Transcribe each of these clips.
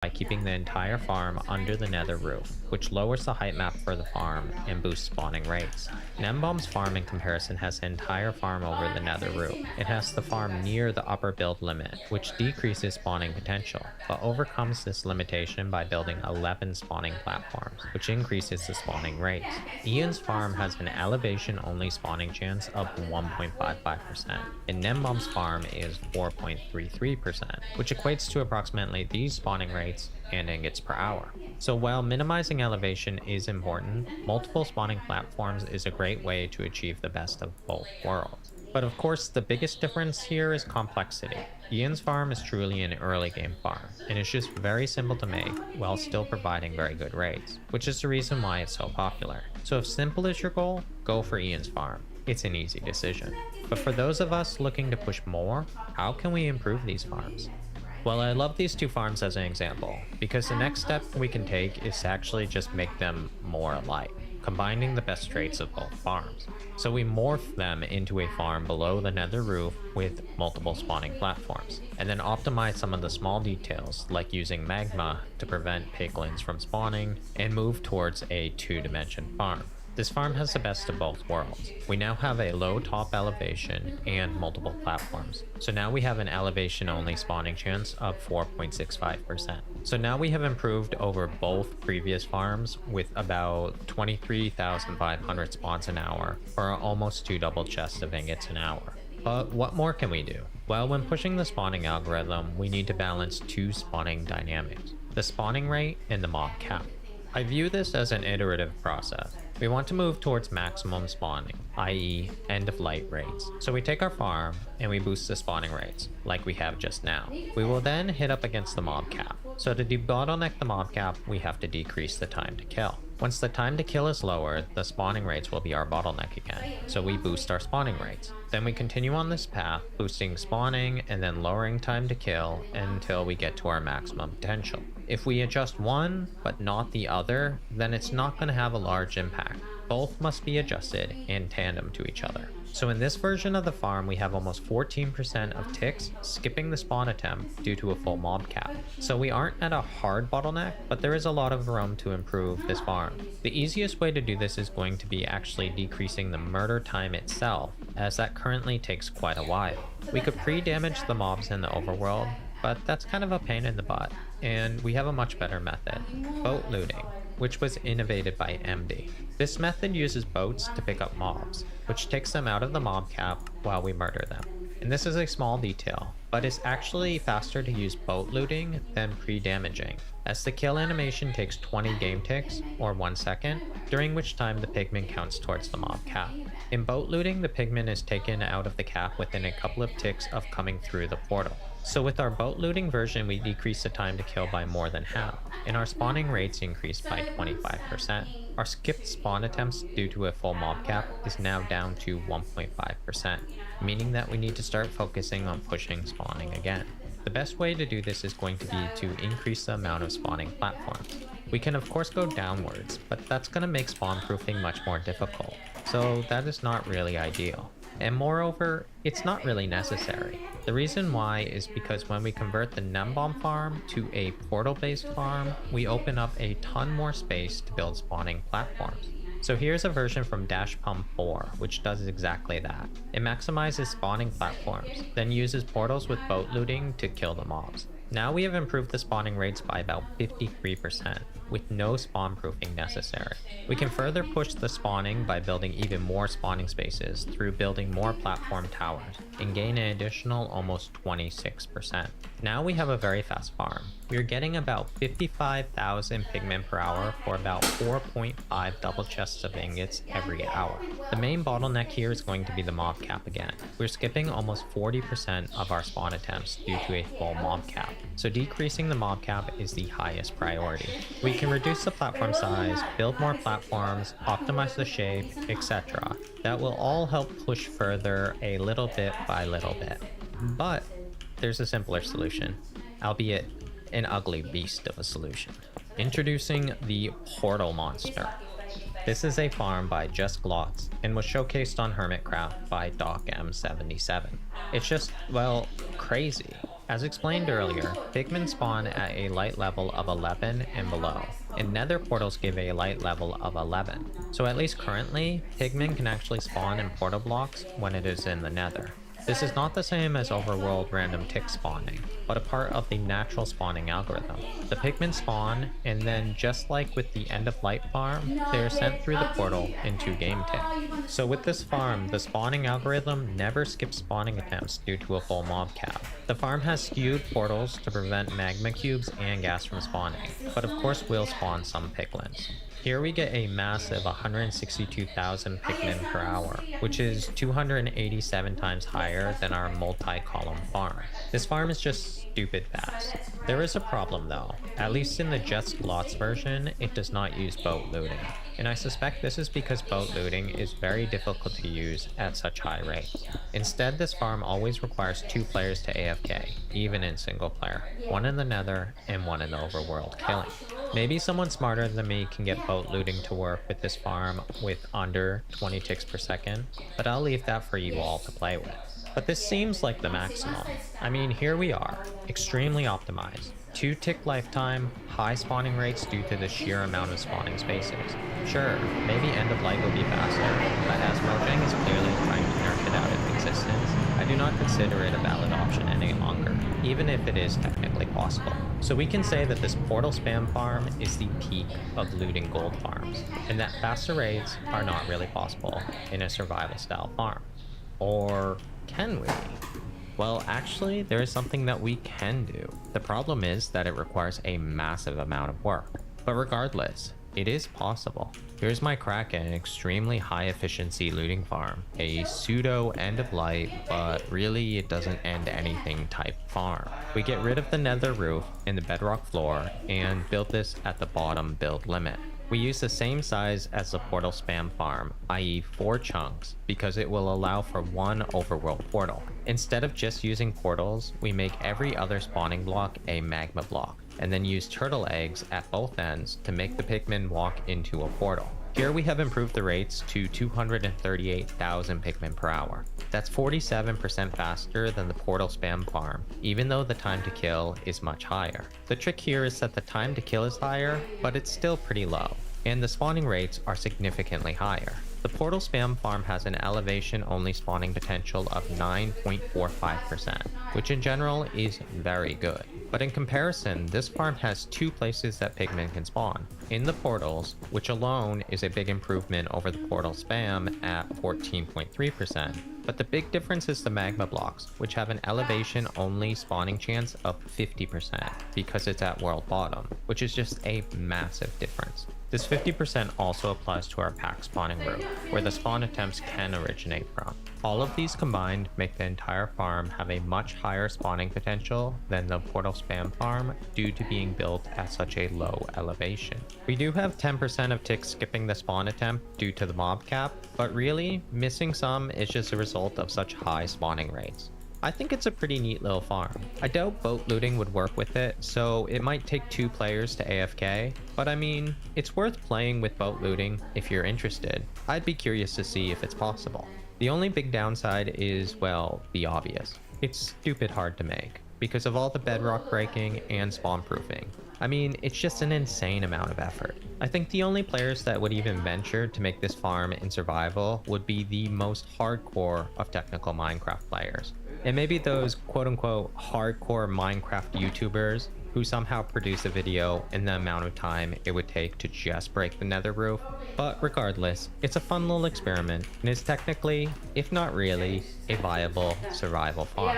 by keeping the entire farm under the nether roof, which lowers the height map for the farm and boosts spawning rates. Nembomb's farm in comparison has the entire farm over the nether roof. It has the farm near the upper build limit, which decreases spawning potential, but overcomes this limitation by building 11 spawning platforms, which increases the spawning rates. Ian's farm has an elevation-only spawning chance of 1.55%, and Nembomb's farm is 4.33%, which equates to approximately these spawning rates and ingots per hour. So while minimizing elevation is important, multiple spawning platforms is a great way to achieve the best of both worlds. But of course, the biggest difference here is complexity. Ian's farm is truly an early game farm, and it's just very simple to make while still providing very good rates, which is the reason why it's so popular. So if simple is your goal, go for Ian's farm. It's an easy decision. But for those of us looking to push more, how can we improve these farms? Well, I love these two farms as an example, because the next step we can take is to actually just make them more alike, combining the best traits of both farms. So we morph them into a farm below the nether roof with multiple spawning platforms, and then optimize some of the small details like using magma to prevent piglins from spawning and move towards a two-dimension farm. This farm has the best of both worlds. We now have a low top elevation and multiple platforms. So now we have an elevation only spawning chance of 4.65%. So now we have improved over both previous farms with about 23,500 spawns an hour, or almost 2 double chests of ingots an hour. But what more can we do? Well, when pushing the spawning algorithm, we need to balance two spawning dynamics: the spawning rate and the mob cap. I view this as an iterative process. We want to move towards maximum spawning, i.e. end of light rates. So we take our farm and we boost the spawning rates, like we have just now. We will then hit up against the mob cap. So to debottleneck the mob cap, we have to decrease the time to kill. Once the time to kill is lowered, the spawning rates will be our bottleneck again, so we boost our spawning rates. Then we continue on this path, boosting spawning and then lowering time to kill until we get to our maximum potential. If we adjust one, but not the other, then it's not going to have a large impact. Both must be adjusted in tandem to each other. So in this version of the farm, we have almost 14% of ticks skipping the spawn attempt due to a full mob cap. So we aren't at a hard bottleneck, but there is a lot of room to improve this farm. The easiest way to do this is going to be actually decreasing the murder time itself, as that currently takes quite a while. We could pre-damage the mobs in the overworld, but that's kind of a pain in the butt, and we have a much better method: boat looting, which was innovated by MD. This method uses boats to pick up mobs, which takes them out of the mob cap while we murder them. And this is a small detail, but it's actually faster to use boat looting than pre-damaging, as the kill animation takes 20 game ticks, or 1 second, during which time the pigman counts towards the mob cap. In boat looting, the pigman is taken out of the cap within a couple of ticks of coming through the portal. So with our boat looting version, we decrease the time to kill by more than half, and our spawning rates increased by 25%. Our skipped spawn attempts due to a full mob cap is now down to 1.5%, meaning that we need to start focusing on pushing spawning again. The best way to do this is going to be to increase the amount of spawning platforms. We can of course go downwards, but that's going to make spawn proofing much more difficult, so that is not really ideal. And moreover, it's not really necessary. The reason why is because when we convert the Nembomb farm to a portal-based farm, we open up a ton more space to build spawning platforms. So here's a version from Dash Pump 4, which does exactly that. It maximizes spawning platforms, then uses portals with boat looting to kill the mobs. Now we have improved the spawning rates by about 53%, with no spawn proofing necessary. We can further push the spawning by building even more spawning spaces through building more platform towers, and gain an additional almost 26%. Now we have a very fast farm. We are getting about 55,000 pigmen per hour for about 4.5 double chests of ingots every hour. The main bottleneck here is going to be the mob cap again. We're skipping almost 40% of our spawn attempts due to a full mob cap, so decreasing the mob cap is the highest priority. We can reduce the platform size, build more platforms, optimize the shape, etc. That will all help push further a little bit by little bit. But there's a simpler solution, albeit an ugly beast of a solution. Introducing the Portal Monster. This is a farm by Just Glotz and was showcased on Hermitcraft by Doc M77. It's just, well, crazy. As explained earlier, pigmen spawn at a light level of 11 and below, and nether portals give a light level of 11. So at least currently, pigmen can actually spawn in portal blocks when it is in the nether. This is not the same as overworld random tick spawning, but a part of the natural spawning algorithm. The pigmen spawn, and then just like with the end of light farm, they are sent through the portal into game tick. So with this farm, the spawning algorithm never skips spawning attempts due to a full mob cap. The farm has skewed portals to prevent magma cubes and gas from spawning, but of course will spawn some piglins. Here we get a massive 162,000 pigmen per hour, which is 287 times higher than our multi-column farm. This farm is just stupid fast. There is a problem though. At least in the Just Lots version, it does not use boat looting. And I suspect this is because boat looting is very difficult to use at such high rates. Instead, this farm always requires 2 players to AFK, even in single player. 1 in the nether and 1 in the overworld killing. Maybe someone smarter than me can get boat looting to work with this farm with under 20 ticks per second, but I'll leave that for you all to play with. But this seems like the maximum. I mean, here we are, extremely optimized. 2 tick lifetime, high spawning rates due to the sheer amount of spawning spaces. Sure, maybe end of life will be faster, but as Mojang is clearly trying to nerf it out of existence, I do not consider it a valid option any longer, even if it is technically possible. So we can say that this portal spam farm is the peak of looting gold farms, and that faster raids are not really possible in a survival style farm. Or can we? Well, actually, there is something that we can do. The problem is that it requires a massive amount of work. But regardless, it is possible. Here's my Kraken extremely high efficiency looting farm. A pseudo end of life, but really it doesn't end anything type farm. We get rid of the nether roof and the bedrock floor and build this at the bottom build limit. We use the same size as the portal spam farm, i.e. 4 chunks, because it will allow for 1 overworld portal. Instead of just using portals, we make every other spawning block a magma block, and then use turtle eggs at both ends to make the pigmen walk into a portal. Here we have improved the rates to 238,000 pigmen per hour. That's 47% faster than the portal spam farm, even though the time to kill is much higher. The trick here is that the time to kill is higher, but it's still pretty low, and the spawning rates are significantly higher. The portal spam farm has an elevation only spawning potential of 9.45%, which in general is very good. But in comparison, this farm has 2 places that pigmen can spawn. In the portals, which alone is a big improvement over the portal spam at 14.3%. But the big difference is the magma blocks, which have an elevation only spawning chance of 50% because it's at world bottom, which is just a massive difference. This 50% also applies to our pack spawning route, where the spawn attempts can originate from. All of these combined make the entire farm have a much higher spawning potential than the portal spam farm due to being built at such a low elevation. We do have 10% of ticks skipping the spawn attempt due to the mob cap, but really, missing some is just a result of such high spawning rates. I think it's a pretty neat little farm. I doubt boat looting would work with it, so it might take 2 players to AFK, but I mean, it's worth playing with boat looting if you're interested. I'd be curious to see if it's possible. The only big downside is, well, the obvious. It's stupid hard to make, because of all the bedrock breaking and spawn proofing. I mean, it's just an insane amount of effort. I think the only players that would even venture to make this farm in survival would be the most hardcore of technical Minecraft players. And maybe those quote-unquote hardcore Minecraft YouTubers who somehow produce a video in the amount of time it would take to just break the nether roof. But regardless, it's a fun little experiment and is technically, if not really, a viable survival farm.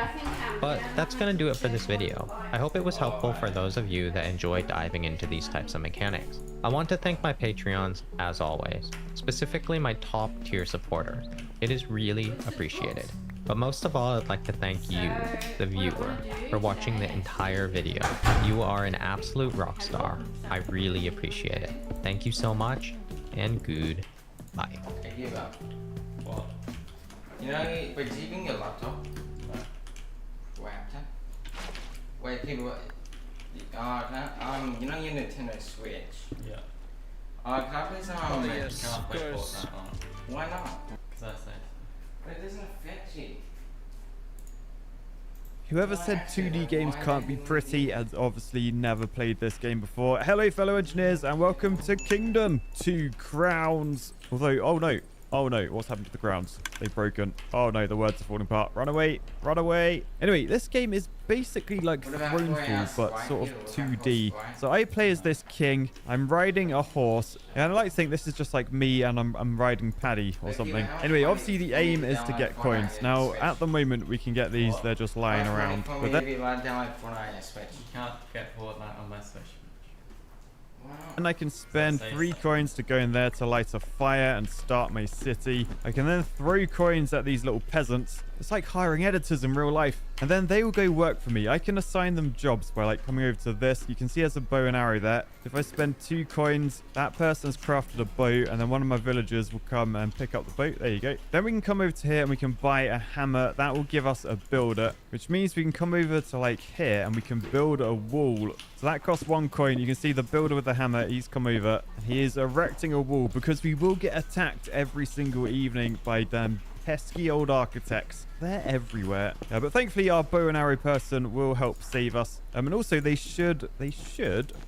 But that's gonna do it for this video. I hope it was helpful for those of you that enjoy diving into these types of mechanics. I want to thank my Patreons as always, specifically my top tier supporters. It is really appreciated. But most of all, I'd like to thank you, the viewer, for watching the entire video. You are an absolute rock star. I really appreciate it. Thank you so much, and goodbye. I give up. What? You know, receiving your laptop. Laptop. Wait, people. You know your Nintendo Switch. Yeah. Can I play some? Yes, Can I of play course. Fortnite on? Why not? Because I say. But it doesn't affect you. Whoever said 2D games can't be pretty has obviously never played this game before. Hello, fellow engineers, and welcome to Kingdom 2 Crowns. Although, oh no, what's happened to the grounds? They've broken. Oh no, the words are falling apart. Run away, run away. Anyway, this game is basically like Thronefall, but sort of 2D. So I play as this king. I'm riding a horse, and I like to think this is just like me, and I'm riding Paddy or something. Anyway, obviously the aim is to get coins. Now, at the moment, we can get these. They're just lying around. But then You Can't get Fortnite on my Switch. and I can spend 3 coins to go in there to light a fire and start my city. I can then throw coins at these little peasants. It's like hiring editors in real life. And then they will go work for me. I can assign them jobs by like coming over to this. You can see there's a bow and arrow there. If I spend 2 coins, that person's crafted a bow, and then one of my villagers will come and pick up the bow. There you go. Then we can come over to here and we can buy a hammer. That will give us a builder, which means we can come over to like here and we can build a wall. So that costs 1 coin. You can see the builder with the hammer. He's come over. He is erecting a wall because we will get attacked every single evening by them pesky old architects. They're everywhere. But thankfully our bow and arrow person will help save us. And also they should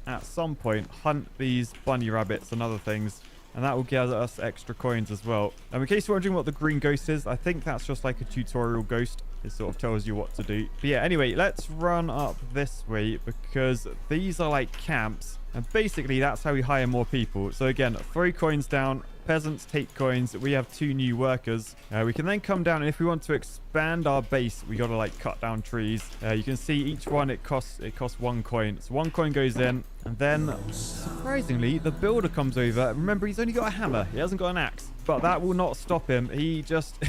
at some point hunt these bunny rabbits and other things. And that will give us extra coins as well. In case you're wondering what the green ghost is, I think that's just like a tutorial ghost. It sort of tells you what to do. But yeah, anyway, let's run up this way because these are like camps. And basically that's how we hire more people. So again, throw coins down. Peasants take coins. We have 2 new workers. We can then come down, and if we want to expand our base, we got to like cut down trees. You can see each one it costs 1 coin. So 1 coin goes in, and then surprisingly the builder comes over. Remember, he's only got a hammer. He hasn't got an axe, but that will not stop him. He just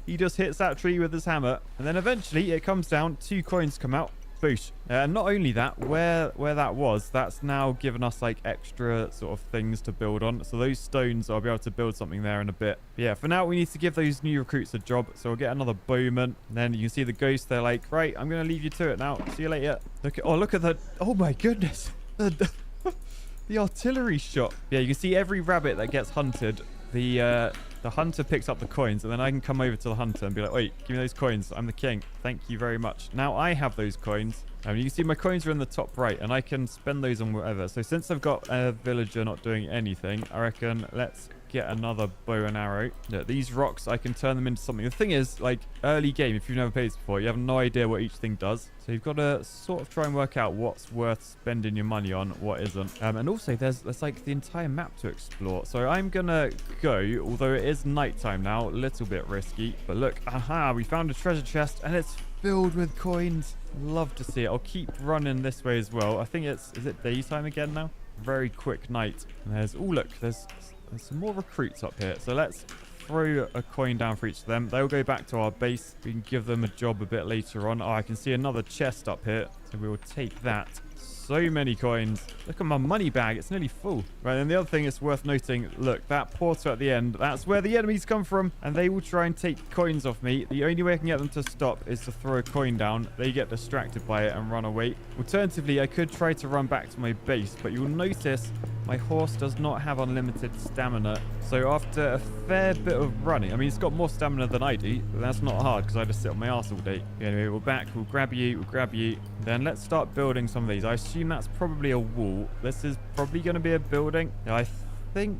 he just hits that tree with his hammer, and then eventually it comes down. 2 coins come out. Boosh. And not only that, where that was, that's now given us like extra sort of things to build on. So those stones, I'll be able to build something there in a bit. But yeah, for now we need to give those new recruits a job. So we'll get another bowman. And then you can see the ghost. They're like, right, I'm going to leave you to it now. See you later. Look at the, oh my goodness. The artillery shot. Yeah, you can see every rabbit that gets hunted. The hunter picks up the coins, and then I can come over to the hunter and be like, wait, give me those coins. I'm the king. Thank you very much. Now I have those coins. You can see my coins are in the top right, and I can spend those on whatever. So since I've got a villager not doing anything, I reckon let's get another bow and arrow. Look, these rocks, I can turn them into something. The thing is, like, early game, if you've never played this before, you have no idea what each thing does. So you've got to sort of try and work out what's worth spending your money on, what isn't. And also, there's like the entire map to explore. So I'm going to go, although it is nighttime now, a little bit risky. But look, aha, we found a treasure chest, and it's filled with coins. Love to see it. I'll keep running this way as well. I think is it daytime again now? Very quick night. And there's, oh look, there's some more recruits up here. So let's throw a coin down for each of them. They'll go back to our base. We can give them a job a bit later on. Oh, I can see another chest up here. So we will take that. So many coins. Look at my money bag. It's nearly full. Right, and the other thing it's worth noting, look, that portal at the end, that's where the enemies come from, and they will try and take coins off me. The only way I can get them to stop is to throw a coin down. They get distracted by it and run away. Alternatively, I could try to run back to my base, but you'll notice my horse does not have unlimited stamina. So after a fair bit of running, I mean, it's got more stamina than I do, but that's not hard because I just sit on my arse all day. Anyway, we're back. We'll grab you. Then let's start building some of these. I assume that's probably a wall. This is probably going to be a building. Now, I think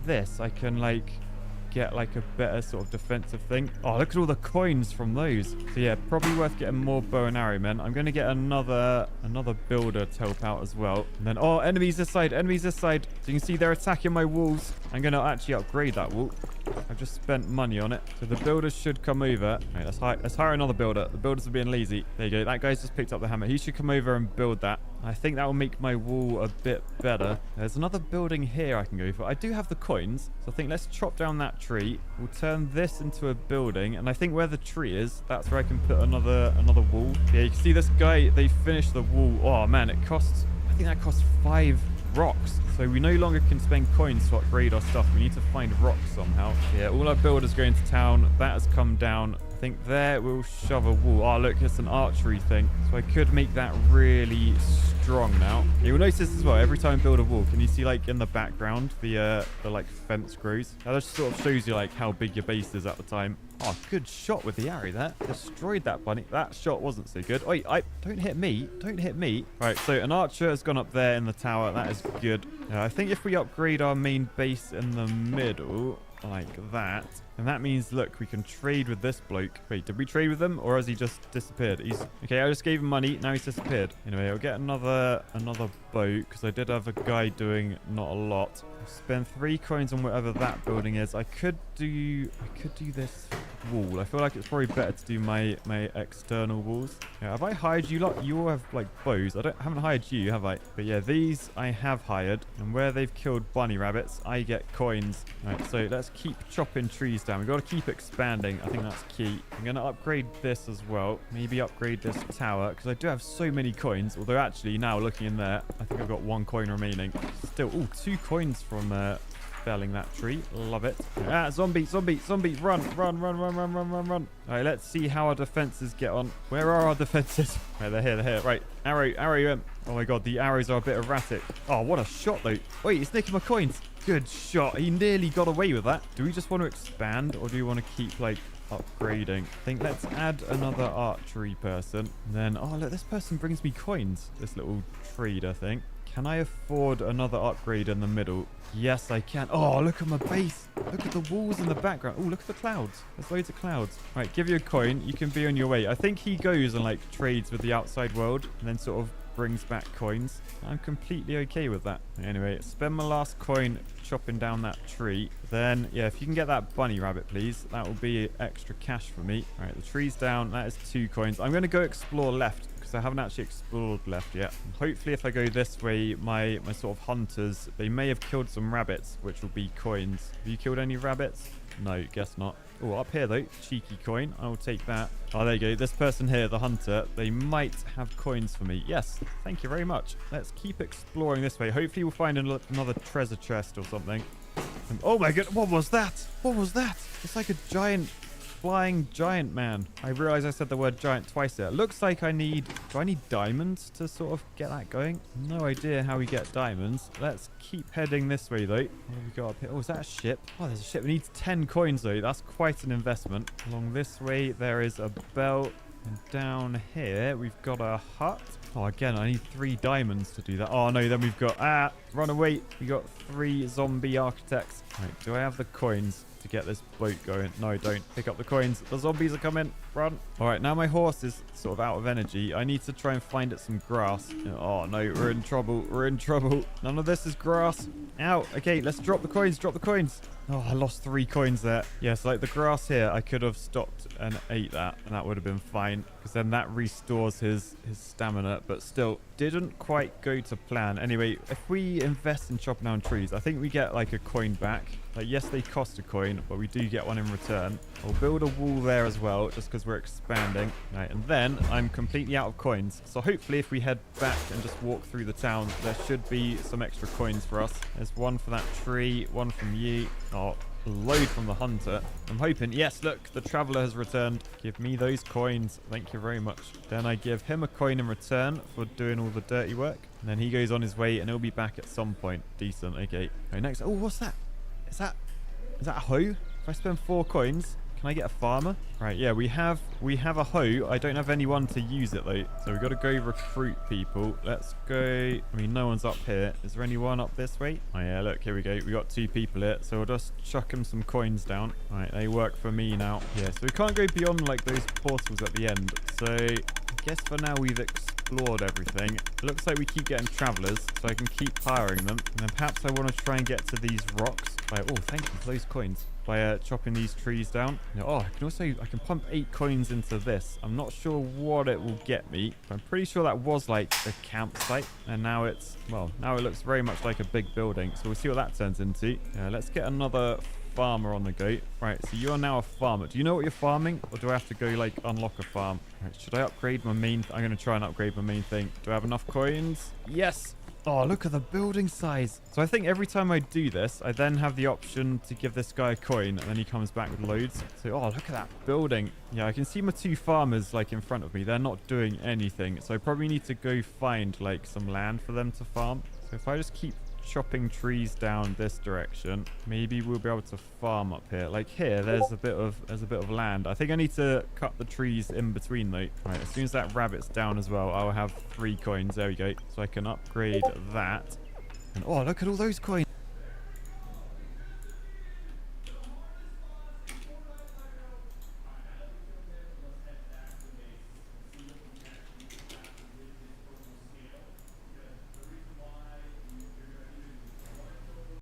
this, I can like get like a better sort of defensive thing. Oh, look at all the coins from those. So yeah, probably worth getting more bow and arrow men. I'm going to get another builder to help out as well. And then, oh, enemies this side. So you can see they're attacking my walls. I'm going to actually upgrade that wall. I've just spent money on it. So the builders should come over. Right, let's hire another builder. The builders are being lazy. There you go. That guy's just picked up the hammer. He should come over and build that. I think that will make my wall a bit better. There's another building here I can go for. I do have the coins. So I think let's chop down that tree. We'll turn this into a building. And I think where the tree is, that's where I can put another wall. Yeah, you can see this guy, they finished the wall. Oh man, I think that costs 5 rocks. So we no longer can spend coins to upgrade our stuff. We need to find rocks somehow. Yeah, all our builders going to town. That has come down. I think there we'll shove a wall. Oh, look, it's an archery thing. So I could make that really strong now. You'll notice as well, every time I build a wall, can you see like in the background, the like fence grows? That just sort of shows you like how big your base is at the time. Oh, good shot with the arrow there. Destroyed that bunny. That shot wasn't so good. Wait, don't hit me. Don't hit me. All right, so an archer has gone up there in the tower. That is good. I think if we upgrade our main base in the middle, like that, and that means, look, we can trade with this bloke. Wait, did we trade with him, or has he just disappeared? Okay, I just gave him money. Now he's disappeared. Anyway, I'll get another boat, because I did have a guy doing not a lot. I'll spend 3 coins on whatever that building is. I could do this wall. I feel like it's probably better to do my external walls. Yeah, have I hired you lot? You all have like bows. Haven't hired you, have I? But yeah, these I have hired, and where they've killed bunny rabbits, I get coins. All right, so let's keep chopping trees down. We've got to keep expanding. I think that's key. I'm going to upgrade this as well. Maybe upgrade this tower, because I do have so many coins. Although actually now looking in there, I think I've got 1 coin remaining. Still, 2 coins from felling that tree. Love it. Ah, zombie, run. All right, let's see how our defenses get on. Where are our defenses? Right, they're here. Right, arrow. Oh my god, the arrows are a bit erratic. Oh, what a shot though. Wait, he's nicking my coins. Good shot. He nearly got away with that. Do we just want to expand, or do we want to keep like upgrading? I think let's add another archery person. And then, oh look, this person brings me coins. This little trade, I think. Can I afford another upgrade in the middle? Yes, I can. Oh, look at my base. Look at the walls in the background. Oh, look at the clouds. There's loads of clouds. Right, give you a coin. You can be on your way. I think he goes and like trades with the outside world and then sort of brings back coins. I'm completely okay with that. Anyway, spend my last coin chopping down that tree. Then, yeah, if you can get that bunny rabbit, please. That will be extra cash for me. All right, the tree's down. That is 2 coins. I'm going to go explore left, because I haven't actually explored left yet. Hopefully, if I go this way, my sort of hunters, they may have killed some rabbits, which will be coins. Have you killed any rabbits? No, guess not. Oh, up here though, cheeky coin. I will take that. Oh, there you go. This person here, the hunter, they might have coins for me. Yes, thank you very much. Let's keep exploring this way. Hopefully we'll find another treasure chest or something. Oh my god, what was that? What was that? It's like a giant flying giant man. I realize I said the word giant twice there. Looks like do I need diamonds to sort of get that going? No idea how we get diamonds. Let's keep heading this way though. What have we got up here? Oh, is that a ship? Oh, there's a ship. It needs 10 coins though. That's quite an investment. Along this way, there is a belt. And down here, we've got a hut. Oh, again, I need 3 diamonds to do that. Oh, no, then we've got... run away. We got 3 zombie architects. Right, do I have the coins to get this boat going? No, I don't. Pick up the coins. The zombies are coming. Run. All right, now my horse is sort of out of energy. I need to try and find it some grass. Oh, no, we're in trouble. We're in trouble. None of this is grass. Ow. Okay, let's drop the coins. Drop the coins. Oh, I lost 3 coins there. Yes, like the grass here, I could have stopped and ate that, and that would have been fine, because then that restores his stamina, but still didn't quite go to plan. Anyway, if we invest in chopping down trees, I think we get like a coin back. Like, yes, they cost a coin, but we do get one in return. I'll build a wall there as well, just because we're expanding. Right, and then I'm completely out of coins. So hopefully if we head back and just walk through the town, there should be some extra coins for us. There's 1 for that tree, 1 from you. Oh, a load from the hunter. I'm hoping, yes, look, the traveler has returned. Give me those coins. Thank you very much. Then I give him a coin in return for doing all the dirty work. And then he goes on his way and he'll be back at some point. Decent, okay. Right, next. Oh, what's that? Is that a hoe? If I spend 4 coins, can I get a farmer? Right, yeah, we have a hoe. I don't have anyone to use it though. So we've got to go recruit people. Let's go. I mean, no one's up here. Is there anyone up this way? Oh yeah, look, here we go. We got 2 people here. So we'll just chuck them some coins down. All right, they work for me now. Yeah, so we can't go beyond like those portals at the end. So I guess for now we've explored everything. It looks like we keep getting travelers, so I can keep hiring them. And then perhaps I want to try and get to these rocks. Oh, thank you for those coins. By chopping these trees down. Oh, I can pump 8 coins into this. I'm not sure what it will get me. I'm pretty sure that was like a campsite. And now it looks very much like a big building. So we'll see what that turns into. Let's get another farmer on the go. Right, so you are now a farmer. Do you know what you're farming? Or do I have to go like unlock a farm? Right, should I upgrade my main? I'm going to try and upgrade my main thing. Do I have enough coins? Yes. Oh, look at the building size. So I think every time I do this, I then have the option to give this guy a coin, and then he comes back with loads. So, oh, look at that building. Yeah, I can see my 2 farmers, like, in front of me. They're not doing anything. So I probably need to go find, like, some land for them to farm. So if I just keep chopping trees down this direction, maybe we'll be able to farm up here. Like here, there's a bit of land. I think I need to cut the trees in between though. Right, as soon as that rabbit's down as well, I'll have 3 coins. There we go. So I can upgrade that. And oh, look at all those coins.